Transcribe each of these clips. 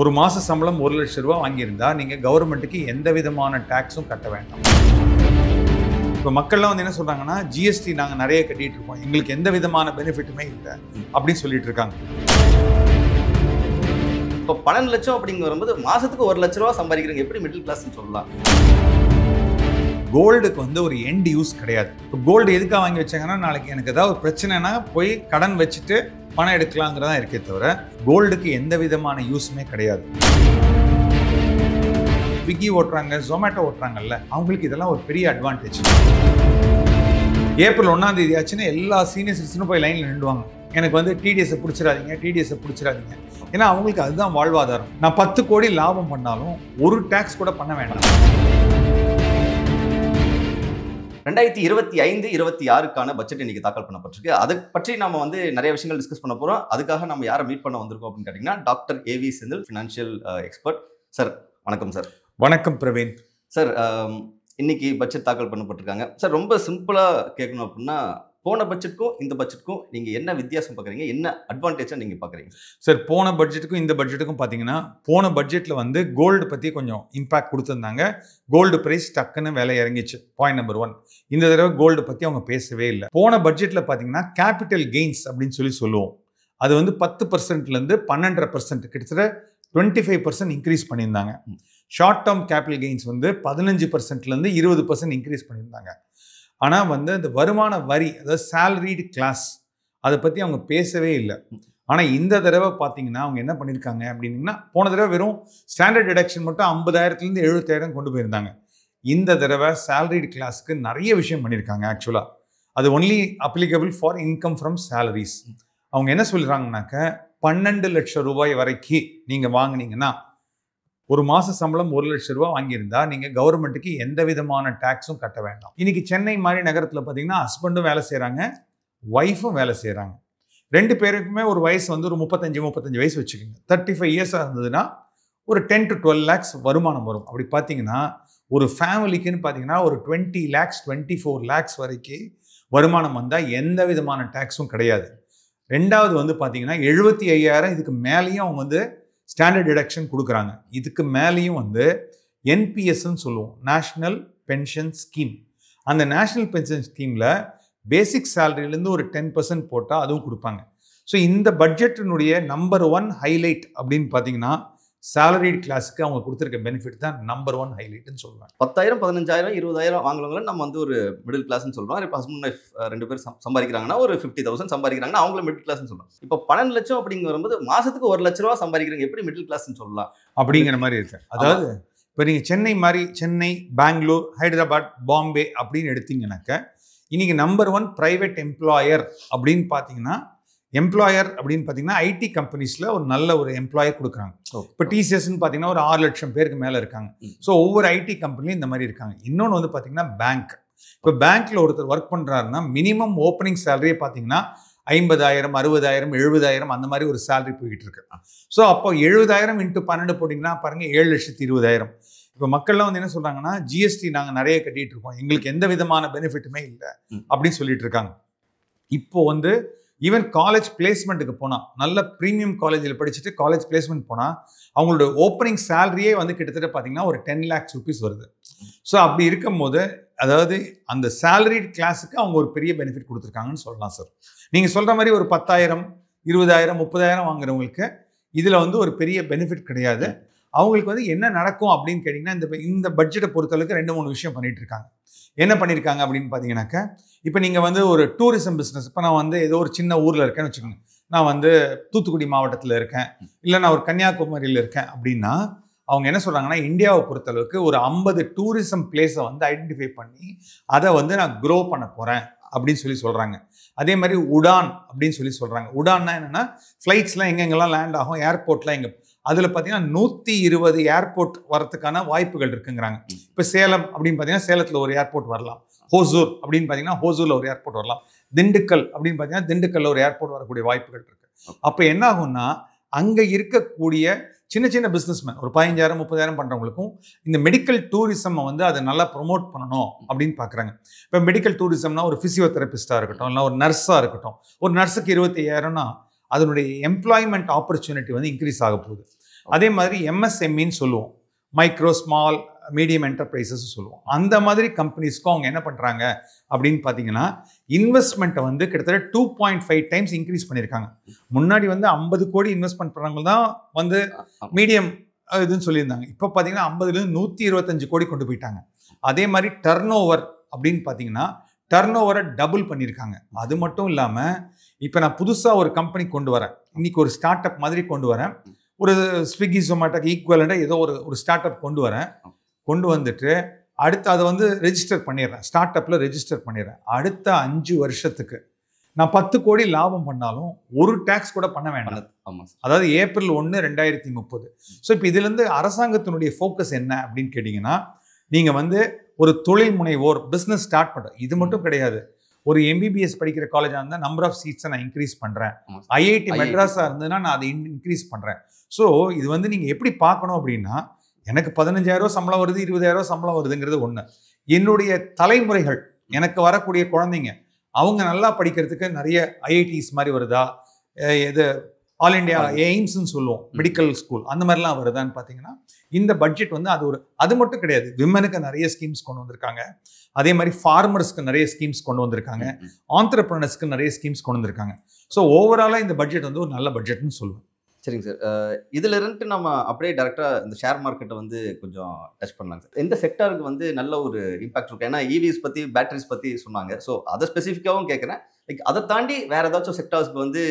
ஒரு மாச சம்பளம் 1 லட்சம் ரூபாய் வாங்கியிருந்தா நீங்க கவர்மெண்ட்டுக்கு எந்த விதமான டாக்ஸும் கட்ட வேண்டாம். இப்போ மக்கள்லாம் வந்து என்ன சொல்றாங்கன்னா, ஜிஎஸ்டி நாங்க நிறைய கட்டிட்டு இருக்கோம், எங்களுக்கு எந்த விதமான பெனிஃபிட்டுமே இல்லை அப்படின்னு சொல்லிட்டு இருக்காங்க. இப்போ 12 லட்சம் அப்படிங்க வரும்போது மாசத்துக்கு 1 லட்ச ரூபா சம்பாதிக்கிறவங்க எப்படி மிடில் கிளாஸ்ன்னு சொல்லலாம்? கோல்டுக்கு வந்து ஒரு எண்ட் யூஸ் கிடையாது. இப்போ கோல்டு எதுக்காக வாங்கி வச்சாங்கன்னா, நாளைக்கு எனக்கு ஏதாவது ஒரு பிரச்சனைனா போய் கடன் வச்சுட்டு பணம் எடுக்கலாங்கிறதா இருக்கே தவிர கோல்டுக்கு எந்த விதமான யூஸுமே கிடையாது. ஸ்விக்கி ஓட்டுறாங்க, ஜொமேட்டோ ஓட்டுறாங்கல்ல, அவங்களுக்கு இதெல்லாம் ஒரு பெரிய அட்வான்டேஜ். ஏப்ரல் 1ஆம் தேதி ஆச்சுன்னா எல்லா சீனியர் சிட்டிசனும் போய் லைனில் நின்றுவாங்க. எனக்கு வந்து டிடிஎஸை பிடிச்சிடாதீங்க. ஏன்னா அவங்களுக்கு அதுதான் வாழ்வாதாரம். நான் 10 கோடி லாபம் பண்ணாலும் ஒரு டாக்ஸ் கூட பண்ண வேண்டாம். 2025-26க்கான பட்ஜெட் இன்னைக்கு தாக்கல் பண்ணப்பட்டிருக்கு. அதை பற்றி நாம வந்து நிறைய விஷயங்கள் டிஸ்கஸ் பண்ண போறோம். அதுக்காக நம்ம யாரை மீட் பண்ண வந்திருக்கோம் அப்படின்னு கேட்டீங்கன்னா, doctor AV Senthil, financial expert. Sir வணக்கம் சார். வணக்கம் பிரவீன். சார் இன்னைக்கு பட்ஜெட் தாக்கல் பண்ணப்பட்டிருக்காங்க. சார் ரொம்ப சிம்பிளா கேட்கணும் அப்படின்னா, போன பட்ஜெட்டுக்கும் இந்த பட்ஜெட்டுக்கும் நீங்க என்ன வித்தியாசம் பார்க்குறீங்க, என்ன அட்வான்டேஜா நீங்க பார்க்குறீங்க? சார், போன பட்ஜெட்டுக்கும் இந்த பட்ஜெட்டுக்கும் பார்த்தீங்கன்னா, போன பட்ஜெட்டில் வந்து கோல்டு பற்றி கொஞ்சம் இம்பாக்ட் கொடுத்துருந்தாங்க. கோல்டு ப்ரைஸ் டக்குன்னு விலை இறங்கிச்சு, பாயிண்ட் நம்பர் 1. இந்த தடவை கோல்டு பற்றி அவங்க பேசவே இல்லை. போன பட்ஜெட்டில் பார்த்தீங்கன்னா கேபிட்டல் கெயின்ஸ் அப்படின்னு சொல்லுவோம். அது வந்து 10%லேருந்து 12.5%, கிட்டத்தட்ட 25% இன்க்ரீஸ் பண்ணியிருந்தாங்க. ஷார்ட் டேர்ம் கேபிட்டல் கெயின்ஸ் வந்து 15%லேருந்து 20% இன்க்ரீஸ் பண்ணியிருந்தாங்க. ஆனால் வந்து அந்த வருமான வரி, அதாவது சேலரிடு கிளாஸ், அதை பற்றி அவங்க பேசவே இல்லை. ஆனால் இந்த தடவை பார்த்தீங்கன்னா அவங்க என்ன பண்ணியிருக்காங்க அப்படின்னா, போன தடவை வெறும் ஸ்டாண்டர்ட் டிடக்ஷன் மட்டும் 50,000லேருந்து 70,000 கொண்டு போயிருந்தாங்க. இந்த தடவை சேலரிடு கிளாஸ்க்கு நிறைய விஷயம் பண்ணியிருக்காங்க. ஆக்சுவலாக அது only applicable for income from salaries. அவங்க என்ன சொல்கிறாங்கனாக்க, 12 லட்சம் ரூபாய் வரைக்கும் நீங்கள் வாங்கினீங்கன்னா, ஒரு மாச சம்பளம் 1 லட்சம் ரூபாய் வாங்கியிருந்தா நீங்க கவர்மெண்ட்டுக்கு எந்த விதமான டாக்ஸும் கட்ட வேண்டாம். இன்னைக்கு சென்னை மாதிரி நகரத்தில் பார்த்தீங்கன்னா ஹஸ்பண்டும் வேலை செய்கிறாங்க, ஒய்ஃபும் வேலை செய்கிறாங்க. 2 பேருக்குமே ஒரு வயசு வந்து ஒரு 35 வயசு வச்சுக்கோங்க. 35 இயர்ஸாக இருந்ததுன்னா ஒரு 10 to 12 lakhs வருமானம் வரும். அப்படி பார்த்தீங்கன்னா ஒரு ஃபேமிலிக்குன்னு பார்த்தீங்கன்னா ஒரு 20 lakhs 24 lakhs வரைக்கும் வருமானம் வந்தால் எந்த விதமான டாக்ஸும் கிடையாது. ரெண்டாவது வந்து பார்த்தீங்கன்னா 75,000 இதுக்கு மேலேயும் அவங்க வந்து ஸ்டாண்டர்ட் டிடக்ஷன் கொடுக்குறாங்க. இதுக்கு மேலேயும் வந்து என்பிஎஸ்ன்னு சொல்லுவோம், நேஷ்னல் பென்ஷன் ஸ்கீம். அந்த நேஷ்னல் பென்ஷன் ஸ்கீமில் பேசிக் சேலரியிலேருந்து ஒரு 10% போட்டால் அதுவும் கொடுப்பாங்க. ஸோ இந்த பட்ஜெட்டினுடைய நம்பர் 1 ஹைலைட் அப்படின்னு பார்த்தீங்கன்னா, சேலரிட் கிளாஸுக்கு அவங்க கொடுத்துருக்க பெனிஃபிட் தான் நம்பர் 1 ஹைலைட்னு சொல்லுவாங்க. 10,000, 15,000, 20,000 வாங்குறவங்கள நம்ம வந்து ஒரு மிடில் கிளாஸ்னு சொல்றோம். இப்போ ஹஸ்பண்ட் ஒய்ஃப் 2 பேர் சம்பாதிக்கிறாங்கன்னா ஒரு 50,000 சம்பாதிக்கிறாங்கன்னா அவங்கள மிடில் கிளாஸ்னு சொல்றோம். இப்போ 12 லட்சம் அப்படிங்க வரும்போது மாசத்துக்கு 1 லட்ச ரூபா சம்பாதிக்கிறவங்க எப்படி மிடில் கிளாஸ்னு சொல்லலாம் அப்படிங்கிற மாதிரி இருக்கு. அதாவது இப்போ நீங்கள் சென்னை, பெங்களூர், ஹைதராபாத், பாம்பே அப்படின்னு எடுத்தீங்கன்னாக்க, இன்னைக்கு நம்பர் 1 பிரைவேட் எம்ப்ளாயர் அப்படின்னு பார்த்தீங்கன்னா, ஐடி கம்பெனிஸில் ஒரு நல்ல ஒரு எம்ப்ளாயர் கொடுக்குறாங்க. இப்போ டிசிஎஸ்ன்னு பார்த்தீங்கன்னா ஒரு 6 லட்சம் பேருக்கு மேலே இருக்காங்க. ஸோ ஒவ்வொரு ஐடி கம்பெனிலையும் இந்த மாதிரி இருக்காங்க. இன்னொன்று வந்து பார்த்தீங்கன்னா பேங்க். இப்போ பேங்க்கில் ஒருத்தர் ஒர்க் பண்ணுறாருன்னா மினிமம் ஓப்பனிங் சேலரியே பார்த்தீங்கன்னா 50,000, 60,000, 70,000 அந்த மாதிரி ஒரு சேலரி போய்கிட்டு இருக்கு. ஸோ அப்போ 70,000 × 12 போட்டிங்கன்னா பாருங்கள் 7,20,000. இப்போ மக்கள்லாம் வந்து என்ன சொல்கிறாங்கன்னா, ஜிஎஸ்டி நாங்கள் நிறைய கட்டிட்டு இருக்கோம், எங்களுக்கு எந்த விதமான பெனிஃபிட்டுமே இல்லை அப்படின்னு சொல்லிட்டு இருக்காங்க. இப்போ வந்து ஈவன் காலேஜ் பிளேஸ்மெண்ட்டுக்கு போனால், நல்ல ப்ரீமியம் காலேஜில் படிச்சுட்டு காலேஜ் பிளேஸ்மெண்ட் போனால் அவங்களோட ஓப்பனிங் சேலரியே வந்து கிட்டத்தட்ட பார்த்தீங்கன்னா ஒரு 10 lakhs rupees வருது. ஸோ அப்படி இருக்கும் போது, அதாவது அந்த சேலரிட் கிளாஸுக்கு அவங்க ஒரு பெரிய பெனிஃபிட் கொடுத்துருக்காங்கன்னு சொல்லலாம் சார். நீங்கள் சொல்கிற மாதிரி ஒரு 10,000, 20,000, 30,000 வாங்குறவங்களுக்கு இதில் வந்து ஒரு பெரிய பெனிஃபிட் கிடையாது. அவங்களுக்கு வந்து என்ன நடக்கும் அப்படின்னு கேட்டிங்கன்னா, இந்த பட்ஜெட்டை பொறுத்தளவுக்கு 2-3 விஷயம் பண்ணிட்டு இருக்காங்க. என்ன பண்ணியிருக்காங்க அப்படின்னு பார்த்தீங்கன்னாக்கா, இப்போ நீங்கள் வந்து ஒரு டூரிசம் பிஸ்னஸ், இப்போ நான் வந்து ஏதோ ஒரு சின்ன ஊரில் இருக்கேன்னு வச்சுக்கோங்க, நான் வந்து தூத்துக்குடி மாவட்டத்தில் இருக்கேன், இல்லை நான் ஒரு கன்னியாகுமரியில் இருக்கேன் அப்படின்னா, அவங்க என்ன சொல்கிறாங்கன்னா, இந்தியாவை பொறுத்தளவுக்கு ஒரு 50 டூரிசம் பிளேஸை வந்து ஐடென்டிஃபை பண்ணி அதை வந்து நான் க்ரோ பண்ண போகிறேன் அப்படின்னு சொல்கிறாங்க. அதே மாதிரி உடான் அப்படின்னு சொல்கிறாங்க. உடான்னா என்னென்னா, ஃப்ளைட்ஸ்லாம் எங்கெங்கெல்லாம் லேண்ட் ஆகும், ஏர்போர்ட்லாம் எங்கே, அதில் பார்த்தீங்கன்னா 120 ஏர்போர்ட் வரதுக்கான வாய்ப்புகள் இருக்குங்கிறாங்க. இப்போ சேலம் அப்படின்னு பார்த்தீங்கன்னா சேலத்தில் ஒரு ஏர்போர்ட் வரலாம், ஹோசூர் அப்படின்னு பார்த்தீங்கன்னா ஹோசூரில் ஒரு ஏர்போர்ட் வரலாம், திண்டுக்கல் அப்படின்னு பார்த்தீங்கன்னா திண்டுக்கல்ல ஒரு ஏர்போர்ட் வரக்கூடிய வாய்ப்புகள் இருக்குது. அப்போ என்ன ஆகும்னா, அங்கே இருக்கக்கூடிய சின்ன பிஸ்னஸ்மேன் ஒரு 15,000, 30,000 பண்ணுறவங்களுக்கும் இந்த மெடிக்கல் டூரிசம் வந்து அதை நல்லா ப்ரொமோட் பண்ணணும் அப்படின்னு பார்க்குறாங்க. இப்போ மெடிக்கல் டூரிசம்னா ஒரு ஃபிசியோதெரபிஸ்டாக இருக்கட்டும், இல்லை ஒரு நர்ஸாக இருக்கட்டும், ஒரு நர்ஸுக்கு 25,000னா அதனுடைய எம்ப்ளாய்மெண்ட் ஆப்பர்ச்சுனிட்டி வந்து இன்க்ரீஸ் ஆக போகுது. அதே மாதிரி MSMEன்னு சொல்லுவோம், மைக்ரோ ஸ்மால் மீடியம் என்டர்பிரைசஸ் சொல்லுவோம். அந்த மாதிரி கம்பெனிஸ்க்கும் அவங்க என்ன பண்ணுறாங்க அப்படின்னு பார்த்தீங்கன்னா, இன்வெஸ்ட்மெண்ட்டை வந்து கிட்டத்தட்ட 2.5 டைம்ஸ் இன்க்ரீஸ் பண்ணியிருக்காங்க. முன்னாடி வந்து 50 கோடி இன்வெஸ்ட்மெண்ட் பண்ணுறவங்க தான் வந்து மீடியம் இதுன்னு சொல்லியிருந்தாங்க. இப்போ பார்த்தீங்கன்னா 50லேருந்து 125 கோடி கொண்டு போயிட்டாங்க. அதே மாதிரி டர்ன் ஓவர் அப்படின்னு பார்த்தீங்கன்னா டர்ன் ஓவரை டபுள் பண்ணியிருக்காங்க. அது மட்டும் இல்லாமல் இப்போ நான் புதுசாக ஒரு கம்பெனி கொண்டு வரேன், இன்னைக்கு ஒரு ஸ்டார்ட் அப் மாதிரி கொண்டு வரேன், ஒரு ஸ்விக்கி ஜொமேட்டோக்கு ஈக்குவலண்டாக ஏதோ ஒரு ஸ்டார்ட் அப் கொண்டு வரேன். கொண்டு வந்துட்டு அடுத்து அதை வந்து ரெஜிஸ்டர் பண்ணிடுறேன், ஸ்டார்ட் அப்பில் ரெஜிஸ்டர் பண்ணிடுறேன். அடுத்த 5 வருஷத்துக்கு நான் 10 கோடி லாபம் பண்ணாலும் ஒரு டேக்ஸ் கூட பண்ண வேண்டாம். அதாவது ஏப்ரல் 1, 2030. ஸோ இப்போ இதுலேருந்து அரசாங்கத்தினுடைய ஃபோக்கஸ் என்ன அப்படின்னு கேட்டிங்கன்னா, நீங்கள் வந்து ஒரு தொழில் முனைவோர் பிஸ்னஸ் ஸ்டார்ட் பண்ணுற இது மட்டும் கிடையாது. ஒரு MBBS படிக்கிற காலேஜாக இருந்தால் நம்பர் ஆஃப் சீட்ஸை நான் இன்க்ரீஸ் பண்ணுறேன், IIT மெட்ராஸாக இருந்ததுன்னா நான் அதை இன்க்ரீஸ் பண்ணுறேன். ஸோ இது வந்து நீங்கள் எப்படி பார்க்கணும் அப்படின்னா, எனக்கு 15,000 சம்பளம் வருது, 20,000 சம்பளம் வருதுங்கிறது ஒன்று. என்னுடைய தலைமுறைகள், எனக்கு வரக்கூடிய குழந்தைங்க, அவங்க நல்லா படிக்கிறதுக்கு நிறைய IITs மாதிரி வருதா, இது ஆல் இண்டியா எய்ம்ஸ்ன்னு சொல்லுவோம் மெடிக்கல் ஸ்கூல், அந்த மாதிரிலாம் வருதான்னு பார்த்தீங்கன்னா இந்த பட்ஜெட் வந்து அது மட்டும் கிடையாது. விமனுக்கு நிறைய ஸ்கீம்ஸ் கொண்டு வந்திருக்காங்க, அதே மாதிரி ஃபார்மர்ஸ்க்கு நிறைய ஸ்கீம்ஸ் கொண்டு வந்திருக்காங்க, ஆண்டர்பிரனர்ஸ்க்கு நிறைய ஸ்கீம்ஸ் கொண்டு வந்திருக்காங்க. ஸோ ஓவராலாக இந்த பட்ஜெட் வந்து ஒரு நல்ல பட்ஜெட்னு சொல்லுவேன். சரிங்க சார். இதில் இருந்துட்டு நம்ம அப்படியே டேரெக்டாக இந்த ஷேர் மார்க்கெட்டை வந்து கொஞ்சம் டச் பண்ணலாங்க சார். எந்த செக்டாருக்கு வந்து நல்ல ஒரு இம்பாக்ட் இருக்கும்? ஏன்னா EVs பற்றி, பேட்டரிஸ் பற்றி சொன்னாங்க. ஸோ அதை ஸ்பெசிஃபிக்காகவும் கேட்குறேன். லைக் அதை தாண்டி வேறு ஏதாச்சும் செக்டார்ஸ்க்கு வந்து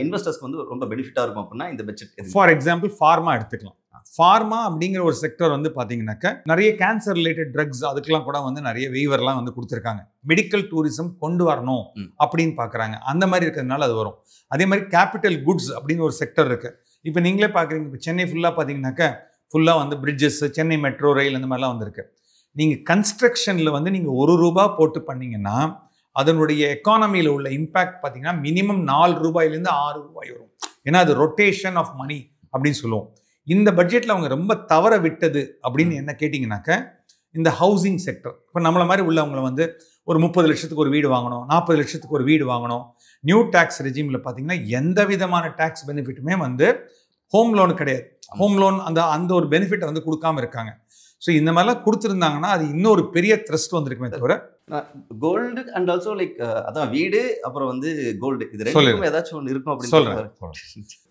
இன்வெஸ்டர்ஸ்க்கு வந்து ரொம்ப பெனிஃபிட்டாக இருக்கும் அப்படின்னா இந்த பட்ஜெட்? ஃபார் எக்ஸாம்பிள் ஃபார்மா எடுத்துக்கலாம். ஃபார்மா அப்படிங்கிற ஒரு செக்டர் வந்து பார்த்தீங்கன்னாக்க நிறைய கேன்சர் ரிலேட்டட் ட்ரக்ஸ் அதுக்கெல்லாம் கூட வந்து நிறைய வெய்வர்லாம் வந்து கொடுத்துருக்காங்க. மெடிக்கல் டூரிசம் கொண்டு வரணும் அப்படின்னு பார்க்குறாங்க. அந்த மாதிரி இருக்கிறதுனால அது வரும். அதே மாதிரி கேபிட்டல் குட்ஸ் அப்படின்னு ஒரு செக்டர் இருக்குது. இப்போ நீங்களே பார்க்குறீங்க, இப்போ சென்னை ஃபுல்லாக பார்த்தீங்கன்னாக்க ஃபுல்லாக வந்து பிரிட்ஜஸ், சென்னை மெட்ரோ ரயில் இந்த மாதிரிலாம் வந்துருக்கு. நீங்கள் கன்ஸ்ட்ரக்ஷனில் வந்து நீங்கள் ₹1 போட்டு பண்ணிங்கன்னா அதனுடைய எக்கானமியில் உள்ள இம்பேக்ட் பார்த்தீங்கன்னா மினிமம் ₹4லேருந்து ₹6 வரும். ஏன்னா அது ரொட்டேஷன் ஆஃப் மணி அப்படின்னு சொல்லுவோம். இந்த பட்ஜெட்டில் அவங்க ரொம்ப தவற விட்டது அப்படின்னு என்ன கேட்டிங்கனாக்க, இந்த ஹவுசிங் செக்டர். இப்போ நம்மளை மாதிரி உள்ளவங்களை வந்து ஒரு 30 லட்சத்துக்கு ஒரு வீடு வாங்கணும், 40 லட்சத்துக்கு ஒரு வீடு வாங்கணும். நியூ டேக்ஸ் ரெஜிமில் பார்த்தீங்கன்னா எந்த விதமான டேக்ஸ் பெனிஃபிட்டுமே வந்து ஹோம் லோன் கிடையாது. ஹோம் லோன் அந்த ஒரு பெனிஃபிட்டை வந்து கொடுக்காம இருக்காங்க. ஸோ இந்த மாதிரிலாம் கொடுத்துருந்தாங்கன்னா அது இன்னொரு பெரிய த்ரெஸ்ட் வந்திருக்குமே தவிர. கோல்டு அண்ட் ஆல்சோ லைக் அதான் வீடு அப்புறம் வந்து கோல்டு, இது ரெண்டுமே ஏதாச்சும் ஒன்று இருக்கும் அப்படின்னு சொல்கிறேன்.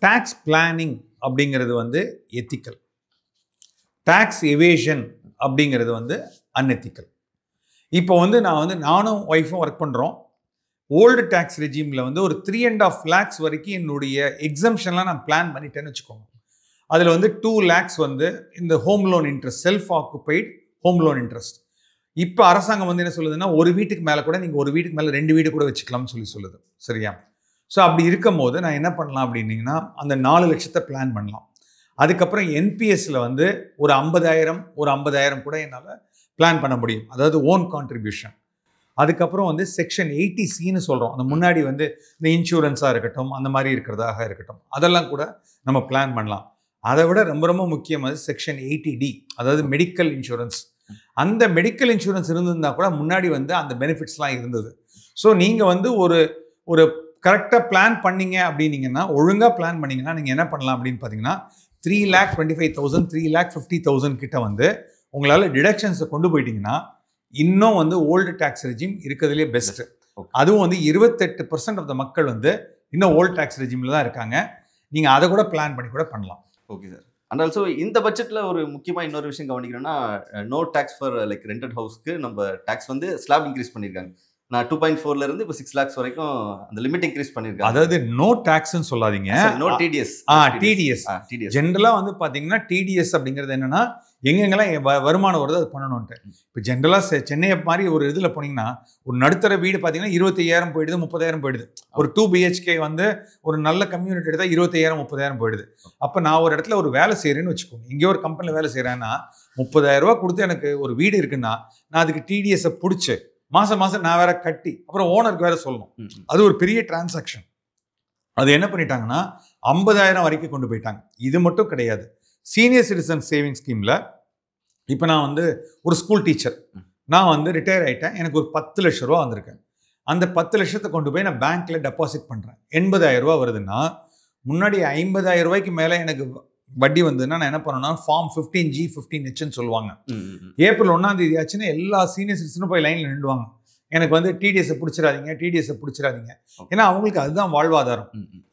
டேக்ஸ் பிளானிங் அப்படிங்கிறது வந்து எத்திக்கல், டேக்ஸ் எவேஷன் அப்படிங்கிறது வந்து அன்எத்திக்கல். இப்போ வந்து நானும் ஒய்ஃபும் ஒர்க் பண்ணுறோம். ஓல்டு டேக்ஸ் ரெஜிமில் வந்து ஒரு 3.5 lakhs வரைக்கும் என்னுடைய எக்ஸம்ஷன்லாம் நான் பிளான் பண்ணிட்டேன்னு வச்சுக்கோங்க. அதில் வந்து 2 lakhs வந்து இந்த home loan interest, self occupied home loan interest. இப்போ அரசாங்கம் வந்து என்ன சொல்லுதுன்னா, ஒரு வீட்டுக்கு மேலே கூட நீங்கள் ஒரு வீட்டுக்கு மேலே 2 வீடு கூட வச்சுக்கலாம்னு சொல்லுது. சரியா? ஸோ அப்படி இருக்கும் போது நான் என்ன பண்ணலாம் அப்படின்னீங்கன்னா, அந்த 4 லட்சத்தை பிளான் பண்ணலாம். அதுக்கப்புறம் NPSல வந்து ஒரு 50,000 கூட என்னால் பிளான் பண்ண முடியும், அதாவது ஓன் கான்ட்ரிபியூஷன். அதுக்கப்புறம் வந்து செக்ஷன் 80Cன்னு சொல்கிறோம். அந்த முன்னாடி வந்து இந்த இன்சூரன்ஸாக இருக்கட்டும், அந்த மாதிரி இருக்கிறதாக இருக்கட்டும், அதெல்லாம் கூட நம்ம பிளான் பண்ணலாம். அதை விட ரொம்ப ரொம்ப முக்கியமாக செக்ஷன் 80D, அதாவது மெடிக்கல் இன்சூரன்ஸ். அந்த மெடிக்கல் இன்சூரன்ஸ் இருந்திருந்தால் கூட முன்னாடி வந்து அந்த பெனிஃபிட்ஸ்லாம் இருந்தது. ஸோ நீங்கள் வந்து ஒரு கரெக்டாக பிளான் பண்ணிங்க அப்படின்னீங்கன்னா, ஒழுங்காக பிளான் பண்ணிங்கன்னா நீங்கள் என்ன பண்ணலாம் அப்படின்னு பார்த்தீங்கன்னா, 3,25,000 3,50,000 கிட்ட வந்து உங்களால் டிடக்ஷன்ஸை கொண்டு போயிட்டீங்கன்னா இன்னும் வந்து ஓல்டு டேக்ஸ் ரெஜிம் இருக்கிறதுலே பெஸ்ட்டு. அதுவும் வந்து 28% ஆஃப் த மக்கள் வந்து இன்னும் ஓல்டு டேக்ஸ் ரெஜிமில் தான் இருக்காங்க. நீங்கள் அதை கூட பிளான் பண்ணி கூட பண்ணலாம். Okay sir. அண்ட் ஆல்சோ இந்த பட்ஜெட்டில் ஒரு முக்கியமாக இன்னொரு விஷயம் கவனிக்கணும்னா, no tax for like rented ஹவுஸ்க்கு நம்ம டேக்ஸ் வந்து ஸ்லாப் இன்க்ரீஸ் பண்ணியிருக்காங்க. நான் 2.4 இருந்து இப்போ 6 lakhs வரைக்கும் அந்த லிமிட் இன்க்ரீஸ் பண்ணியிருக்காங்க. அதாவது நோ டேக்ஸ்ன்னு சொல்லாதீங்க, நோ டிடிஎஸ். டிடிஎஸ் ஜென்ரலாக வந்து பார்த்தீங்கன்னா டிடிஎஸ் அப்படிங்கிறது என்னன்னா, எங்கெங்கெல்லாம் வருமானம் வருது அது பண்ணணும்ன்ட்டு. இப்போ ஜென்ரலாக சென்னையை மாதிரி ஒரு இதில் போனீங்கன்னா ஒரு நடுத்தர வீடு பார்த்தீங்கன்னா 25,000 போயிடுது, 30,000 போயிடுது. ஒரு 2 BHK வந்து ஒரு நல்ல கம்யூனிட்டி எடுத்தால் 25,000 30,000 போயிடுது. அப்போ நான் ஒரு இடத்துல ஒரு வேலை செய்கிறேன்னு வச்சுக்கோங்க, இங்கே ஒரு கம்பெனியில் வேலை செய்கிறேன்னா 30,000 கொடுத்து எனக்கு ஒரு வீடு இருக்குன்னா நான் அதுக்கு டிடிஎஸை பிடிச்சி மாதம் நான் வேற கட்டி அப்புறம் ஓனருக்கு வேற சொல்லணும். அது ஒரு பெரிய டிரான்சாக்ஷன். அது என்ன பண்ணிட்டாங்கன்னா 50,000 வரைக்கும் கொண்டு போயிட்டாங்க. இது மட்டும் கிடையாது, சீனியர் சிட்டிசன் சேவிங் ஸ்கீமில் இப்போ நான் வந்து ஒரு ஸ்கூல் டீச்சர், நான் வந்து ரிட்டையர் ஆகிட்டேன், எனக்கு ஒரு 10 லட்ச ரூபா வந்திருக்கேன். அந்த 10 லட்சத்தை கொண்டு போய் நான் பேங்க்கில் டெபாசிட் பண்ணுறேன். 80,000 ரூபா வருதுன்னா முன்னாடி 50,000 ரூபாய்க்கு மேலே எனக்கு வட்டி வந்ததுன்னா நான் என்ன பண்ணணும்னா ஃபார்ம் 15G 15Hன்னு சொல்லுவாங்க. ஏப்ரல் 1ஆம் தேதி ஆச்சுன்னா எல்லா சீனியர் சிட்டிசனும் போய் லைனில் நின்றுவாங்க. எனக்கு வந்து டிடிஎஸை பிடிச்சிடாதீங்க. ஏன்னா அவங்களுக்கு அதுதான் வாழ்வாதாரம்.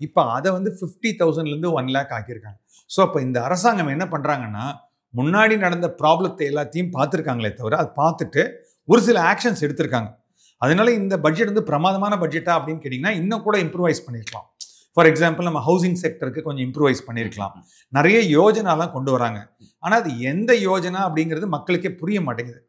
இப்போ அதை வந்து 50,000லேருந்து 1 lakh ஆக்கியிருக்காங்க. ஸோ அப்போ இந்த அரசாங்கம் என்ன பண்ணுறாங்கன்னா, முன்னாடி நடந்த ப்ராப்ளத்தை எல்லாத்தையும் பார்த்துருக்காங்களே தவிர, அது பார்த்துட்டு ஒரு சில ஆக்ஷன்ஸ் எடுத்திருக்காங்க. அதனால இந்த பட்ஜெட் வந்து பிரமாதமான பட்ஜெட்டா அப்படின்னு கேட்டிங்கன்னா இன்னும் கூட இம்ப்ரூவைஸ் பண்ணியிருக்கலாம். ஃபார் எக்ஸாம்பிள் நம்ம ஹவுசிங் செக்டருக்கு கொஞ்சம் இம்ப்ரூவைஸ் பண்ணியிருக்கலாம். நிறைய யோஜனாலாம் கொண்டு வராங்க. ஆனால் அது எந்த யோஜனா அப்படிங்கிறது மக்களுக்கே புரிய மாட்டேங்குது.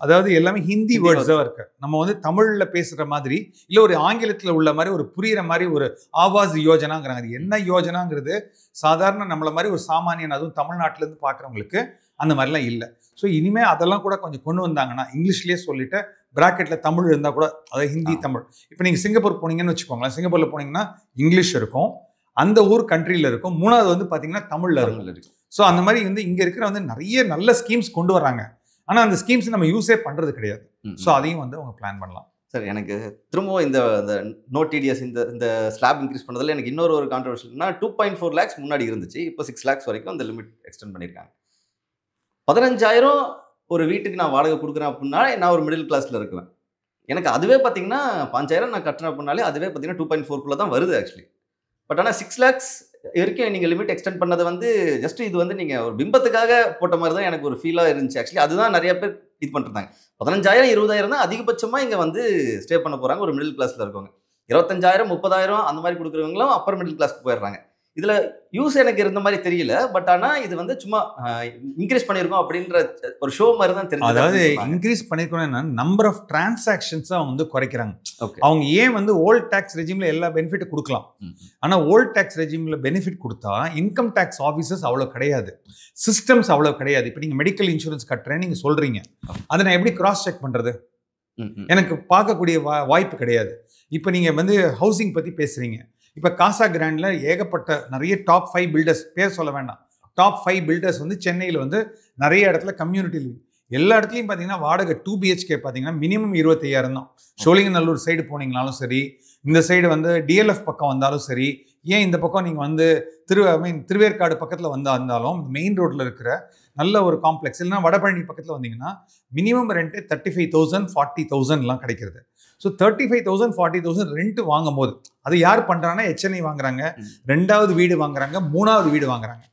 அதாவது எல்லாமே ஹிந்தி வேர்ட்ஸாக இருக்கு. நம்ம வந்து தமிழில் பேசுகிற மாதிரி இல்லை ஒரு ஆங்கிலத்தில் உள்ள மாதிரி ஒரு புரிகிற மாதிரி ஒரு ஆவாஸ் யோஜனாங்கிறாங்க. அது என்ன யோஜனாங்கிறது சாதாரண நம்மளை மாதிரி ஒரு சாமானியன், அதுவும் தமிழ்நாட்டிலேருந்து பார்க்குறவங்களுக்கு அந்த மாதிரிலாம் இல்லை. ஸோ இனிமேல் அதெல்லாம் கூட கொஞ்சம் கொண்டு வந்தாங்கன்னா, இங்கிலீஷ்லேயே சொல்லிட்டு பிராக்கெட்டில் தமிழ் இருந்தால் கூட, அதாவது ஹிந்தி தமிழ். இப்போ நீங்கள் சிங்கப்பூர் போனீங்கன்னு வச்சுக்கோங்களேன். சிங்கப்பூரில் போனீங்கன்னா இங்கிலீஷ் இருக்கும், அந்த ஊர் கண்ட்ரியில் இருக்கும். மூணாவது வந்து பார்த்தீங்கன்னா தமிழில் இருக்கும். ஸோ அந்த மாதிரி வந்து இங்கே இருக்கிற வந்து நிறைய நல்ல ஸ்கீம்ஸ் கொண்டு வராங்க. ஆனால் அந்த ஸ்கீம்ஸ் நம்ம யூஸே பண்ணுறது கிடையாது. ஸோ அதையும் வந்து அவங்க பிளான் பண்ணலாம். சார், எனக்கு திரும்பவும் இந்த நோ டிடிஎஸ் இந்த ஸ்லாப் இன்க்ரீஸ் பண்ணதில் எனக்கு இன்னொரு கான்ட்ரவர்ஷியல்னா 2.4 lakhs முன்னாடி இருந்துச்சு. இப்போ 6 lakhs வரைக்கும் அந்த லிமிட் எக்ஸ்டெண்ட் பண்ணியிருக்காங்க. 15,000 ஒரு வீட்டுக்கு நான் வாடகை கொடுக்குறேன் அப்படின்னா நான் ஒரு மிடில் கிளாஸில் இருக்கலாம். எனக்கு அதுவே பார்த்தீங்கன்னா 5,000 நான் கட்டுறேன் அப்படின்னாலே அதுவே பார்த்தீங்கன்னா 2.4 தான் வருது ஆக்சுவலி. பட் ஆனால் 6 lakhs வரைக்கும் நீங்கள் லிமிட் எக்ஸ்டெண்ட் பண்ணது வந்து ஜஸ்ட் இது வந்து நீங்கள் ஒரு பிம்பத்துக்காக போட்ட மாதிரி தான் எனக்கு ஒரு ஃபீலாக இருந்துச்சு. ஆக்சுவலி அதுதான் நிறைய பேர் இது பண்ணிருந்தாங்க. 15,000 20,000 தான் அதிகபட்சமாக இங்கே வந்து ஸ்டே பண்ண போகிறாங்க ஒரு மிடில் கிளாஸில் இருக்கவங்க. 25,000 30,000 அந்த மாதிரி கொடுக்குறவங்களும் அப்பர் மிடில் கிளாஸ்க்கு போயிடுறாங்க. இதில் யூஸ் எனக்கு இருந்த மாதிரி தெரியல. பட் ஆனால் இது வந்து சும்மா இன்க்ரீஸ் பண்ணியிருக்கோம் அப்படின்ற ஒரு ஷோ மாதிரி தான் தெரியும். அதாவது இன்க்ரீஸ் பண்ணியிருக்கோம்னா நம்பர் ஆஃப் டிரான்சாக்ஷன்ஸை வந்து குறைக்கிறாங்க. அவங்க ஏன் வந்து ஓல்ட் டேக்ஸ் ரெஜிமில் எல்லா பெனிஃபிட்டும் கொடுக்கலாம். ஆனால் ஓல்ட் டேக்ஸ் ரெஜிமில் பெனிஃபிட் கொடுத்தா இன்கம் டேக்ஸ் ஆஃபீஸர்ஸ் அவ்வளோ கிடையாது, சிஸ்டம்ஸ் அவ்வளோ கிடையாது. இப்போ நீங்கள் மெடிக்கல் இன்சூரன்ஸ் கட்டுறேன்னு நீங்கள் சொல்கிறீங்க, அதை நான் எப்படி கிராஸ் செக் பண்ணுறது? எனக்கு பார்க்கக்கூடிய வாய்ப்பு கிடையாது. இப்போ நீங்கள் வந்து ஹவுசிங் பற்றி பேசுகிறீங்க. இப்போ காசா கிராண்டில் ஏகப்பட்ட நிறைய டாப் 5 பில்டர்ஸ், பேர் சொல்ல வேண்டாம், டாப் 5 பில்டர்ஸ் வந்து சென்னையில் வந்து நிறைய இடத்துல கம்யூனிட்டி லிவிங் எல்லா இடத்துலையும் பார்த்தீங்கன்னா வாடகை 2 BHK பார்த்தீங்கன்னா மினிமம் 25,000 தான். சோழிங்கநல்லூர் சைடு போனீங்கனாலும் சரி, இந்த சைடு வந்து DLF பக்கம் வந்தாலும் சரி, ஏன் இந்த பக்கம் நீங்கள் வந்து திருவேற்காடு பக்கத்தில் வந்தாலும் மெயின் ரோட்டில் இருக்கிற நல்ல ஒரு காம்ப்ளெக்ஸ், இல்லைன்னா வடபழனி பக்கத்தில் வந்தீங்கன்னா மினிமம் ரெண்ட்டு 35,000 40,000லாம் கிடைக்கிறது. ஸோ 35,000 40,000 ரெண்ட் வாங்கும் போது அது யார் பண்ணுறாங்கன்னா HNI வாங்குறாங்க, 2வது வீடு வாங்குறாங்க, 3வது வீடு வாங்குறாங்க.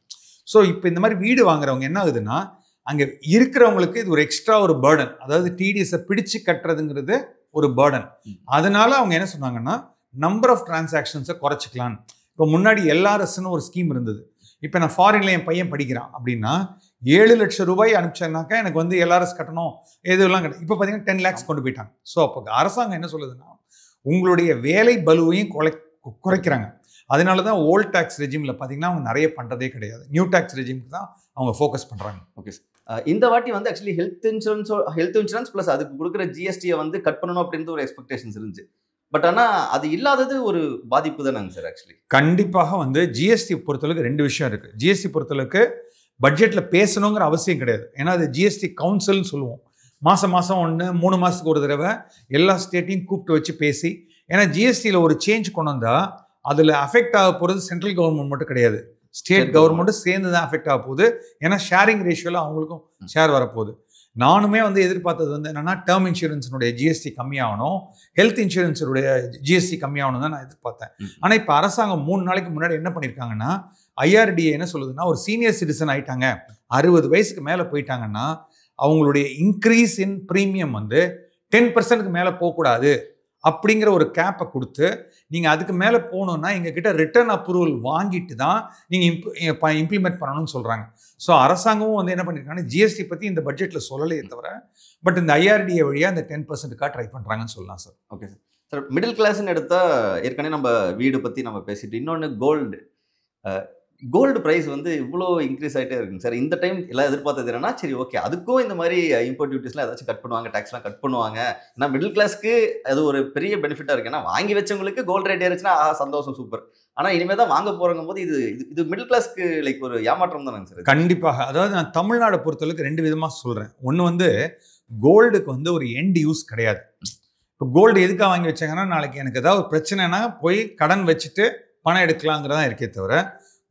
ஸோ இப்போ இந்த மாதிரி வீடு வாங்குறவங்க என்ன ஆகுதுன்னா, அங்கே இருக்கிறவங்களுக்கு இது ஒரு எக்ஸ்ட்ரா ஒரு பேர்டன். அதாவது டிடிஎஸை பிடிச்சு கட்டுறதுங்கிறது ஒரு பேர்டன். அதனால அவங்க என்ன சொன்னாங்கன்னா, நம்பர் ஆஃப் டிரான்சாக்ஷன்ஸை குறைச்சிக்கலான்னு. இப்போ முன்னாடி LRSன்னு ஒரு ஸ்கீம் இருந்தது. இப்போ நான் ஃபாரின்ல என் பையன் படிக்கிறான் அப்படின்னா 7 லட்சம் ரூபாய் அனுப்பிச்சேன்னாக்கா எனக்கு வந்து LRS கட்டணும் எதுவெல்லாம் கிடையாது. இப்போ பார்த்தீங்கன்னா 10 lakhs கொண்டு போயிட்டாங்க. ஸோ அப்போ அரசாங்கம் என்ன சொல்லுதுன்னா, உங்களுடைய வேலை பலுவையும் குறைக்கிறாங்க. அதனால தான் ஓல்ட் டேக்ஸ் ரெஜிமில் பார்த்தீங்கன்னா அவங்க நிறைய பண்ணுறதே கிடையாது. நியூ டேக்ஸ் ரெஜிமுக்கு தான் அவங்க ஃபோக்கஸ் பண்ணுறாங்க. Okay sir. இந்த வாட்டி வந்து ஆக்சுவலி ஹெல்த் இன்சூரன்ஸ் ப்ளஸ் அதுக்கு கொடுக்குற ஜிஎஸ்டியை வந்து கட் பண்ணணும் அப்படின்ற ஒரு எக்ஸ்பெக்டேஷன்ஸ் இருந்துச்சு. பட் ஆனால் அது இல்லாதது ஒரு பாதிப்பு தானேங்க சார் ஆக்சுவலி? கண்டிப்பாக வந்து ஜிஎஸ்டி பொறுத்தளவுக்கு 2 விஷயம் இருக்குது. ஜிஎஸ்டி பொறுத்தளவுக்கு பட்ஜெட்டில் பேசணுங்கிற அவசியம் கிடையாது. ஏன்னா அது ஜிஎஸ்டி கவுன்சில்னு சொல்லுவோம். மாதம் 1 3 மாதத்துக்கு ஒரு தடவை எல்லா ஸ்டேட்டையும் கூப்பிட்டு வச்சு பேசி, ஏன்னா ஜிஎஸ்டியில் ஒரு சேஞ்ச் கொண்டு வந்தால் அதில் அஃபெக்ட் ஆக போகிறது சென்ட்ரல் கவர்மெண்ட் மட்டும் கிடையாது, ஸ்டேட் கவர்மெண்ட்டும் சேர்ந்து தான் அஃபெக்ட் ஆக போகுது. ஏன்னா ஷேரிங் ரேஷியோவில் அவங்களுக்கும் ஷேர் வரப்போகுது. நானுமே வந்து எதிர்பார்த்தது வந்து என்னென்னா, டேர்ம் இன்சூரன்ஸினுடைய ஜிஎஸ்டி கம்மியாகணும், ஹெல்த் இன்சூரன்ஸுடைய ஜிஎஸ்டி கம்மியாகணும் தான் நான் எதிர்பார்த்தேன். ஆனால் இப்போ அரசாங்கம் 3 நாளைக்கு முன்னாடி என்ன பண்ணியிருக்காங்கன்னா, IRDA என்ன சொல்லுதுன்னா, ஒரு சீனியர் சிட்டிசன் ஆகிட்டாங்க, 60 வயசுக்கு மேலே போயிட்டாங்கன்னா அவங்களுடைய இன்க்ரீஸ் இன் ப்ரீமியம் வந்து 10% மேலே போகக்கூடாது அப்படிங்கிற ஒரு கேப்பை கொடுத்து, நீங்கள் அதுக்கு மேலே போகணுன்னா எங்ககிட்ட ரிட்டர்ன் அப்ரூவல் வாங்கிட்டு தான் நீங்கள் இம்ப்ளிமெண்ட் பண்ணணும்னு சொல்கிறாங்க. ஸோ அரசாங்கமும் வந்து என்ன பண்ணியிருக்காங்கன்னா, ஜிஎஸ்டி பற்றி இந்த பட்ஜெட்டில் சொல்லலையே தவிர, பட் இந்த IRDA வழியாக இந்த 10%க்காக ட்ரை பண்ணுறாங்கன்னு சொல்லலாம் sir. Okay sir. Sir, middle கிளாஸ்ன்னு எடுத்தால் ஏற்கனவே நம்ம வீடு பற்றி நம்ம பேசிட்டு, இன்னொன்று கோல்டு ப்ரைஸ் வந்து இவ்வளோ இன்க்ரீஸ் ஆகிட்டே இருக்குங்க சார். இந்த டைம் எல்லாம் எதிர்பார்த்தது என்னன்னா, சரி ஓகே அதுக்கும் இந்த மாதிரி இம்போர்ட் டியூட்டிஸ்லாம் ஏதாச்சும் கட் பண்ணுவாங்க, டேக்ஸ்லாம் கட் பண்ணுவாங்க. ஏன்னா மிடில் கிளாஸ்க்கு அது ஒரு பெரிய பெனிஃபிட்டாக இருக்குது. ஏன்னா வாங்கி வச்சவங்களுக்கு கோல்டு ரேட் ஏறிச்சுன்னா சந்தோஷம், சூப்பர். ஆனால் இனிமேல் தான் வாங்க போகிறவங்க போது இது மிடில் கிளாஸ்க்கு லைக் ஒரு ஏமாற்றம் தானே சார்? கண்டிப்பாக. அதாவது நான் தமிழ்நாடை பொறுத்தளவுக்கு 2 விதமாக சொல்கிறேன். ஒன்று வந்து கோல்டுக்கு வந்து ஒரு எண்ட் யூஸ் கிடையாது. இப்போ கோல்டு எதுக்காக வாங்கி வச்சாங்கன்னா, நாளைக்கு எனக்கு ஏதாவது பிரச்சனைனா போய் கடன் வச்சுட்டு பணம் எடுக்கலாங்கிறதான் இருக்கே தவிர,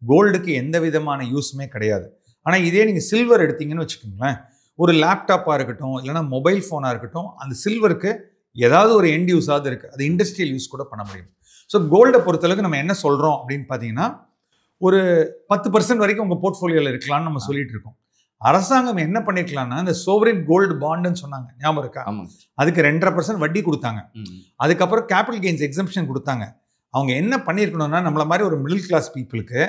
கோல்டுக்கு எந்த விதமான யூஸுமே கிடையாது. ஆனால் இதே நீங்கள் சில்வர் எடுத்தீங்கன்னு வச்சுக்கோங்களேன், ஒரு லேப்டாப்பாக இருக்கட்டும் இல்லைனா மொபைல் ஃபோனாக இருக்கட்டும், அந்த சில்வருக்கு ஏதாவது ஒரு எண்ட் யூஸாவது இருக்குது. அது இண்டஸ்ட்ரியல் யூஸ் கூட பண்ண முடியும். ஸோ கோல்டை பொறுத்தளவுக்கு நம்ம என்ன சொல்கிறோம் அப்படின்னு பார்த்தீங்கன்னா, ஒரு 10% வரைக்கும் உங்கள் போர்ட்ஃபோலியோவில் இருக்கலாம்னு நம்ம சொல்லிட்டு இருக்கோம். அரசாங்கம் என்ன பண்ணிருக்கலாம்னா, இந்த சோவரின் கோல்டு பாண்டுன்னு சொன்னாங்க, ஞாபகம் இருக்கா? அதுக்கு 2.5% வட்டி கொடுத்தாங்க. அதுக்கப்புறம் கேபிட்டல் கெயின்ஸ் எக்ஸம்ஷன் கொடுத்தாங்க. அவங்க என்ன பண்ணியிருக்கணும்னா, நம்மள மாதிரி ஒரு மிடில் கிளாஸ் பீப்புளுக்கு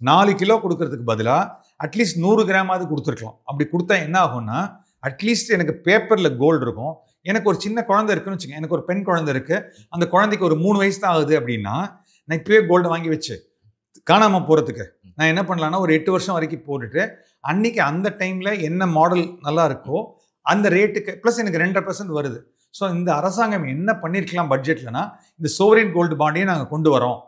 4 கிலோ கொடுக்கறதுக்கு பதிலாக அட்லீஸ்ட் 100 கிராமாவது கொடுத்துருக்கலாம். அப்படி கொடுத்தா என்ன ஆகும்னா, அட்லீஸ்ட் எனக்கு பேப்பரில் கோல்டு இருக்கும். எனக்கு ஒரு சின்ன குழந்தை இருக்குன்னு வச்சுக்கோங்க, எனக்கு ஒரு பெண் குழந்தை இருக்குது, அந்த குழந்தைக்கு ஒரு 3 வயசு தான் ஆகுது அப்படின்னா, நான் இப்போயே கோல்டு வாங்கி வச்சு காணாமல் போகிறதுக்கு நான் என்ன பண்ணலான்னா, ஒரு 8 வருஷம் வரைக்கும் போட்டுட்டு அன்றைக்கி அந்த டைமில் என்ன மாடல் நல்லா இருக்கோ அந்த ரேட்டுக்கு ப்ளஸ் எனக்கு 2% வருது. ஸோ இந்த அரசாங்கம் என்ன பண்ணியிருக்கலாம் பட்ஜெட்லனா, இந்த சோவரின் கோல்டு பாண்டையும் நாங்கள் கொண்டு வரோம்.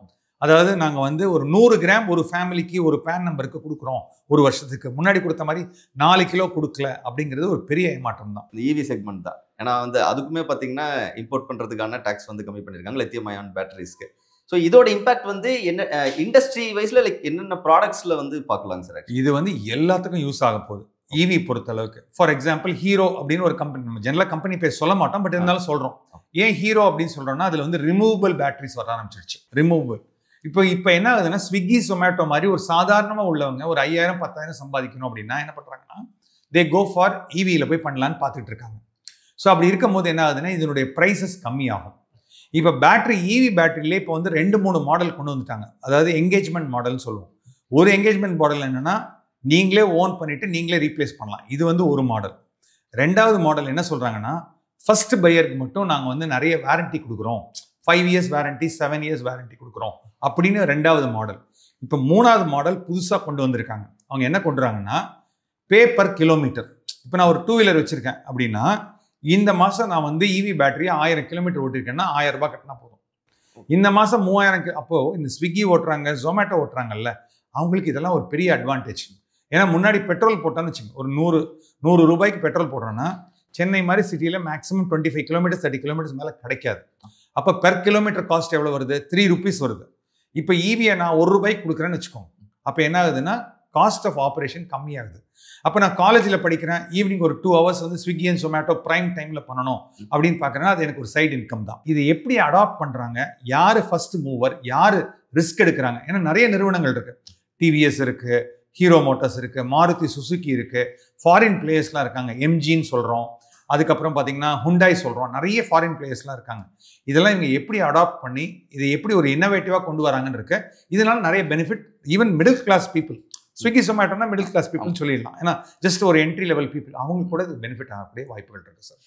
அதாவது நாங்கள் வந்து ஒரு 100 கிராம் ஒரு ஃபேமிலிக்கு ஒரு பேன் நம்பருக்கு கொடுக்குறோம் ஒரு வருஷத்துக்கு. முன்னாடி கொடுத்த மாதிரி 4 கிலோ கொடுக்கல அப்படிங்கிறது ஒரு பெரிய ஏமாற்றம் தான். இந்த இவி செக்மெண்ட் தான். ஏன்னா வந்து அதுக்குமே பார்த்தீங்கன்னா இம்போர்ட் பண்ணுறதுக்கான டேக்ஸ் வந்து கம்மி பண்ணியிருக்காங்க லித்தியம் அயான் பேட்டரிஸ்க்கு. ஸோ இதோட இம்பாக்ட் வந்து என்ன இண்டஸ்ட்ரி வைஸில் லைக் என்னென்ன ப்ராடக்ட்ஸில் வந்து பார்க்கலாங்க சார்? இது வந்து எல்லாத்துக்கும் யூஸ் ஆக போகுது ஈவி பொறுத்தளவுக்கு. ஃபார் எக்ஸாம்பிள் ஹீரோ அப்படின்னு ஒரு கம்பெனி, நம்ம ஜெனரலாக கம்பெனி பேர் சொல்ல மாட்டோம், பட் இருந்தாலும் சொல்கிறோம். ஏன் ஹீரோ அப்படின்னு சொல்கிறோம்னா, அதில் வந்து ரிமூவபிள் பேட்டரிஸ் வர ஆரம்பிச்சிருச்சு. ரிமூவபிள் இப்போ என்ன ஆகுதுன்னா, ஸ்விக்கி ஜொமேட்டோ மாதிரி ஒரு சாதாரணமாக உள்ளவங்க ஒரு 5000 10,000 சம்பாதிக்கணும் அப்படின்னா என்ன பண்ணுறாங்கன்னா, தே கோ ஃபார் ஈவியில் போய் பண்ணலான்னு பார்த்துட்டு இருக்காங்க. ஸோ அப்படி இருக்கும் போது என்ன ஆகுதுன்னா, இதனுடைய ப்ரைஸஸ் கம்மியாகும். இப்போ பேட்டரி ஈவி பேட்டரியிலே இப்போ வந்து 2-3 மாடல் கொண்டு வந்துட்டாங்க. அதாவது என்கேஜ்மெண்ட் மாடல்னு சொல்லுவோம். ஒரு என்கேஜ்மெண்ட் மாடல் என்னென்னா, நீங்களே ஓன் பண்ணிவிட்டு நீங்களே ரீப்ளேஸ் பண்ணலாம். இது வந்து ஒரு மாடல். 2வது மாடல் என்ன சொல்கிறாங்கன்னா, ஃபர்ஸ்ட் பையருக்கு மட்டும் நாங்கள் வந்து நிறைய வாரண்டி கொடுக்குறோம், 5 இயர்ஸ் வாரண்டி 7 இயர்ஸ் வாரண்டி கொடுக்குறோம் அப்படின்னு 2வது மாடல். இப்போ 3வது மாடல் புதுசாக கொண்டு வந்திருக்காங்க. அவங்க என்ன கொண்டுறாங்கன்னா, பே பர் கிலோமீட்டர். இப்போ நான் ஒரு 2 வீலர் வச்சுருக்கேன் அப்படின்னா, இந்த மாதம் நான் வந்து ஈவி பேட்டரியை 1000 கிலோமீட்டர் ஓட்டிருக்கேன்னா 1000 ரூபாய் கட்டினா போதும். இந்த மாதம் 3000. அப்போது இந்த ஸ்விக்கி ஓட்டுறாங்க, ஜொமேட்டோ ஓட்டுறாங்கல்ல, அவங்களுக்கு இதெல்லாம் ஒரு பெரிய அட்வான்டேஜ். ஏன்னா முன்னாடி பெட்ரோல் போட்டோன்னு வச்சுங்க, ஒரு 100 ரூபாய்க்கு பெட்ரோல் போடுறோன்னா, சென்னை மாதிரி சிட்டியில் மேக்ஸிமம் 25 கிலோமீட்டர்ஸ் 30 கிலோமீட்டர்ஸ் மேலே கிடைக்காது. அப்போ பெர் கிலோமீட்டர் காஸ்ட் எவ்வளோ வருது? 3 rupees வருது. இப்போ ஈவியை நான் 1 ரூபாய்க்கு கொடுக்குறேன்னு வச்சுக்கோங்க. அப்போ என்ன ஆகுதுன்னா, காஸ்ட் ஆஃப் ஆப்ரேஷன் கம்மியாகுது. அப்போ நான் காலேஜில் படிக்கிறேன், ஈவினிங் ஒரு 2 hours வந்து ஸ்விக்கி அண்ட் ஜொமேட்டோ ப்ரைம் டைமில் பண்ணணும் அப்படின்னு பார்க்குறேன்னா, அது எனக்கு ஒரு சைடு இன்கம் தான். இது எப்படி அடாப்ட் பண்ணுறாங்க, யார் ஃபர்ஸ்ட் மூவர், யார் ரிஸ்க் எடுக்கிறாங்க? ஏன்னா நிறைய நிறுவனங்கள் இருக்குது. டிவிஎஸ் இருக்குது, ஹீரோ மோட்டார்ஸ் இருக்குது, மாருதி சுசுகி இருக்குது, ஃபாரின் பிளேயர்ஸ்லாம் இருக்காங்க, எம்ஜின்னு சொல்கிறோம், அதுக்கப்புறம் பார்த்தீங்கன்னா ஹுண்டாய் சொல்கிறோம், நிறைய ஃபாரின் பிளேயர்ஸ்லாம் இருக்காங்க. இதெல்லாம் இவங்க எப்படி அடாப்ட் பண்ணி இதை எப்படி ஒரு இன்னோவேட்டிவாக கொண்டு வராங்கன்னு இருக்கு. இதனால நிறைய benefit even middle class people, Swiggy ஜொமேட்டோனா மிடில் கிளாஸ் பீப்புள்னு சொல்லிடலாம். ஏன்னா ஜஸ்ட் ஒரு என்ட்ரி லெவல் பீப்புள், அவங்க கூட இது பெனிஃபிட் ஆகக்கூடிய வாய்ப்புகள் இருக்குது சார்.